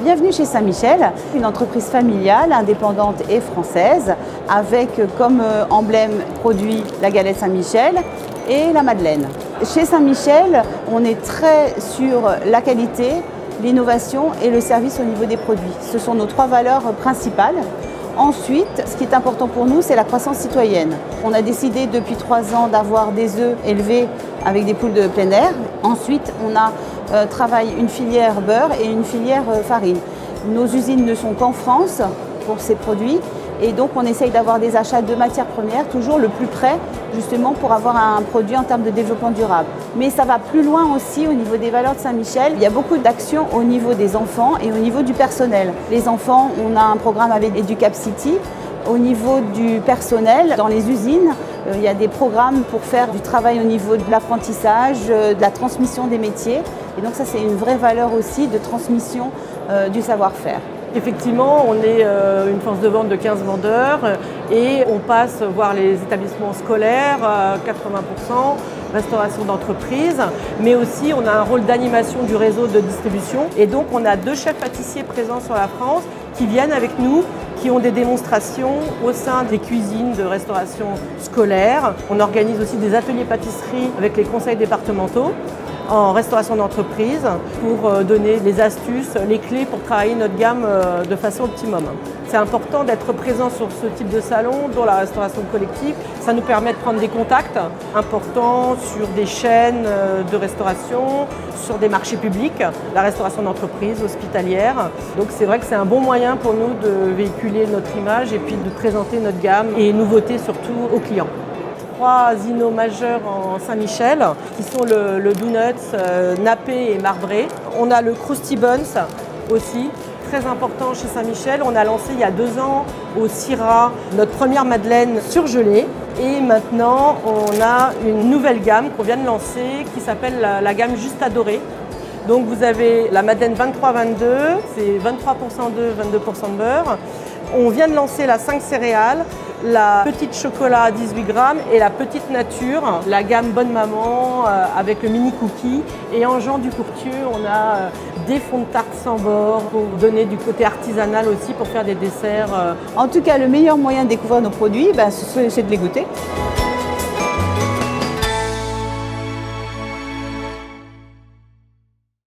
Bienvenue chez Saint-Michel, une entreprise familiale, indépendante et française, avec comme emblème produit la galette Saint-Michel et la madeleine. Chez Saint-Michel, on est très sur la qualité, l'innovation et le service au niveau des produits. Ce sont nos trois valeurs principales. Ensuite, ce qui est important pour nous, c'est la croissance citoyenne. On a décidé depuis 3 ans d'avoir des œufs élevés avec des poules de plein air. Ensuite, on a travaillé une filière beurre et une filière farine. Nos usines ne sont qu'en France pour ces produits et donc on essaye d'avoir des achats de matières premières toujours le plus près justement pour avoir un produit en termes de développement durable. Mais ça va plus loin aussi au niveau des valeurs de Saint-Michel. Il y a beaucoup d'actions au niveau des enfants et au niveau du personnel. Les enfants, on a un programme avec Educap City. Au niveau du personnel, dans les usines, il y a des programmes pour faire du travail au niveau de l'apprentissage, de la transmission des métiers. Et donc ça, c'est une vraie valeur aussi de transmission du savoir-faire. Effectivement, on est une force de vente de 15 vendeurs et on passe voir les établissements scolaires, 80%, restauration d'entreprise, mais aussi on a un rôle d'animation du réseau de distribution. Et donc on a 2 chefs pâtissiers présents sur la France qui viennent avec nous, qui ont des démonstrations au sein des cuisines de restauration scolaire. On organise aussi des ateliers pâtisserie avec les conseils départementaux en restauration d'entreprise pour donner les astuces, les clés pour travailler notre gamme de façon optimum. C'est important d'être présent sur ce type de salon, dont la restauration collective. Ça nous permet de prendre des contacts importants sur des chaînes de restauration, sur des marchés publics, la restauration d'entreprise, hospitalière. Donc c'est vrai que c'est un bon moyen pour nous de véhiculer notre image et puis de présenter notre gamme et nouveautés surtout aux clients. 3 inos majeurs en Saint-Michel qui sont le Donuts, nappé et marbré. On a le Krusty Buns aussi, très important chez Saint-Michel. On a lancé il y a 2 ans au Syrah notre première madeleine surgelée. Et maintenant, on a une nouvelle gamme qu'on vient de lancer qui s'appelle la gamme Juste Adoré. Donc vous avez la madeleine 23-22, c'est 23% d'œufs, 22% de beurre. On vient de lancer la 5 céréales, la petite chocolat à 18 grammes et la petite nature, la gamme Bonne Maman avec le mini cookie. Et en Jean du Courtieu, on a des fonds de tarte sans bord pour donner du côté artisanal aussi pour faire des desserts. En tout cas, le meilleur moyen de découvrir nos produits, c'est de les goûter.